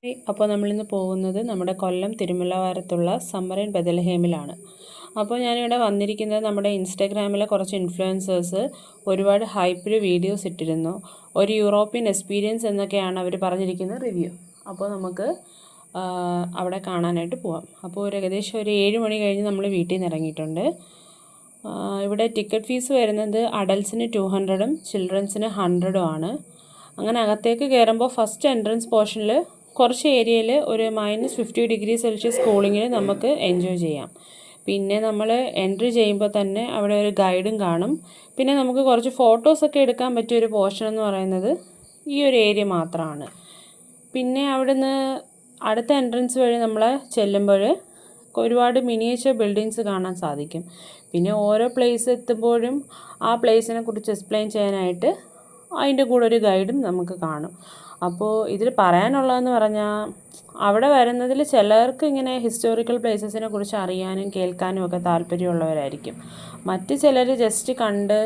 അപ്പോൾ നമ്മളിന്ന് പോകുന്നത് നമ്മുടെ കൊല്ലം തിരുമുല്ലവാരത്തുള്ള സമ്മറിൻ ബദൽഹേമിലാണ്. അപ്പോൾ ഞാനിവിടെ വന്നിരിക്കുന്നത് നമ്മുടെ ഇൻസ്റ്റാഗ്രാമിലെ കുറച്ച് ഇൻഫ്ലുവൻസേഴ്സ് ഒരുപാട് ഹൈപ്പിൽ വീഡിയോസ് ഇട്ടിരുന്നു. ഒരു യൂറോപ്യൻ എക്സ്പീരിയൻസ് എന്നൊക്കെയാണ് അവർ പറഞ്ഞിരിക്കുന്ന റിവ്യൂ. അപ്പോൾ നമുക്ക് അവിടെ കാണാനായിട്ട് പോവാം. അപ്പോൾ ഏകദേശം ഒരു 7 മണി കഴിഞ്ഞ് നമ്മൾ വീട്ടിൽ നിന്ന് ഇറങ്ങിയിട്ടുണ്ട്. ഇവിടെ ടിക്കറ്റ് ഫീസ് വരുന്നത് അഡൽട്ട്സിന് 200ഉം ചിൽഡ്രൻസിന് 100ഉം ആണ്. അങ്ങനെ അകത്തേക്ക് കയറുമ്പോൾ ഫസ്റ്റ് എൻട്രൻസ് പോർഷനിൽ കുറച്ച് ഏരിയയിൽ ഒരു -50 ° കൂളിങ്ങിൽ നമുക്ക് എൻജോയ് ചെയ്യാം. പിന്നെ നമ്മൾ എൻട്രി ചെയ്യുമ്പോൾ തന്നെ അവിടെ ഒരു ഗൈഡും കാണും. പിന്നെ നമുക്ക് കുറച്ച് ഫോട്ടോസൊക്കെ എടുക്കാൻ പറ്റിയൊരു പോർഷൻ എന്ന് പറയുന്നത് ഈ ഒരു ഏരിയ മാത്രമാണ്. പിന്നെ അവിടുന്ന് അടുത്ത എൻട്രൻസ് വഴി നമ്മൾ ചെല്ലുമ്പോൾ ഒരുപാട് മിനിയേച്ചർ ബിൽഡിങ്സ് കാണാൻ സാധിക്കും. പിന്നെ ഓരോ പ്ലേസ് എത്തുമ്പോഴും ആ പ്ലേസിനെ കുറിച്ച് എക്സ്പ്ലെയിൻ ചെയ്യാനായിട്ട് അതിൻ്റെ കൂടെ ഒരു ഗൈഡും നമുക്ക് കാണും. അപ്പോൾ ഇതിൽ പറയാനുള്ളതെന്ന് പറഞ്ഞാൽ അവിടെ വരുന്നതിൽ ചിലർക്ക് ഇങ്ങനെ ഹിസ്റ്റോറിക്കൽ പ്ലേസസിനെ കുറിച്ച് അറിയാനും കേൾക്കാനും ഒക്കെ താല്പര്യമുള്ളവരായിരിക്കും. മറ്റ് ചിലർ ജസ്റ്റ് കണ്ട്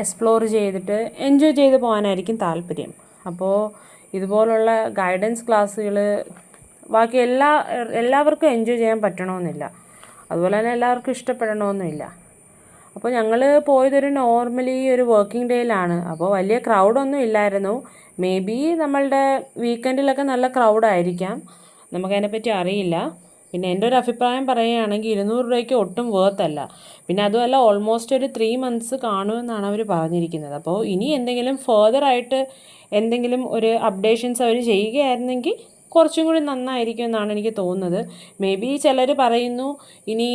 എക്സ്പ്ലോർ ചെയ്തിട്ട് എൻജോയ് ചെയ്ത് പോകാനായിരിക്കും താല്പര്യം. അപ്പോൾ ഇതുപോലുള്ള ഗൈഡൻസ് ക്ലാസ്സുകൾ ബാക്കി എല്ലാവർക്കും എൻജോയ് ചെയ്യാൻ പറ്റണമെന്നില്ല. അതുപോലെ തന്നെ എല്ലാവർക്കും ഇഷ്ടപ്പെടണമെന്നില്ല. അപ്പോൾ ഞങ്ങൾ പോയതൊരു നോർമലി ഒരു വർക്കിംഗ് ഡേയിലാണ്. അപ്പോൾ വലിയ ക്രൗഡൊന്നും ഇല്ലായിരുന്നു. മേ ബി നമ്മളുടെ വീക്കെൻഡിലൊക്കെ നല്ല ക്രൗഡായിരിക്കാം, നമുക്കതിനെപ്പറ്റി അറിയില്ല. പിന്നെ എൻ്റെ ഒരു അഭിപ്രായം പറയുകയാണെങ്കിൽ 200 രൂപയ്ക്ക് ഒട്ടും വേർത്തല്ല. പിന്നെ അതുമല്ല, ഓൾമോസ്റ്റ് ഒരു 3 months കാണുമെന്നാണ് അവർ പറഞ്ഞിരിക്കുന്നത്. അപ്പോൾ ഇനി എന്തെങ്കിലും ഫർദറായിട്ട് എന്തെങ്കിലും ഒരു അപ്ഡേഷൻസ് അവർ ചെയ്യുകയായിരുന്നെങ്കിൽ കുറച്ചും കൂടി നന്നായിരിക്കും എന്നാണ് എനിക്ക് തോന്നുന്നത്. മേ ബി ചിലർ പറയുന്നു ഇനി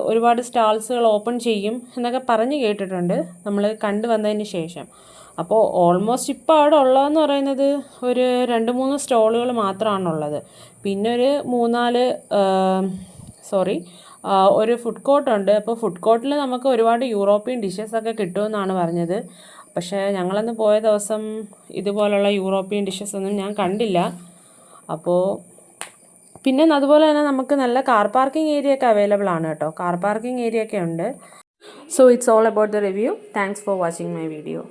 ഒരുപാട് സ്റ്റാൾസുകൾ ഓപ്പൺ ചെയ്യും എന്നൊക്കെ പറഞ്ഞ് കേട്ടിട്ടുണ്ട് നമ്മൾ കണ്ടു വന്നതിന് ശേഷം. അപ്പോൾ ഓൾമോസ്റ്റ് ഇപ്പോൾ അവിടെ ഉള്ളതെന്ന് പറയുന്നത് ഒരു 2-3 സ്റ്റോളുകൾ മാത്രമാണുള്ളത്. പിന്നെ ഒരു ഒരു ഫുഡ് കോർട്ടുണ്ട്. അപ്പോൾ ഫുഡ് കോർട്ടിൽ നമുക്ക് ഒരുപാട് യൂറോപ്യൻ ഡിഷസൊക്കെ കിട്ടുമെന്നാണ് പറഞ്ഞത്. പക്ഷേ ഞങ്ങളന്ന് പോയ ദിവസം ഇതുപോലുള്ള യൂറോപ്യൻ ഡിഷസൊന്നും ഞാൻ കണ്ടില്ല. അപ്പോൾ പിന്നെ അതുപോലെ തന്നെ നമുക്ക് നല്ല കാർ പാർക്കിംഗ് ഏരിയ ഒക്കെ അവൈലബിൾ ആണ് കേട്ടോ. കാർ പാർക്കിംഗ് ഏരിയ ഒക്കെ ഉണ്ട്. So it's all about the review. Thanks for watching my video.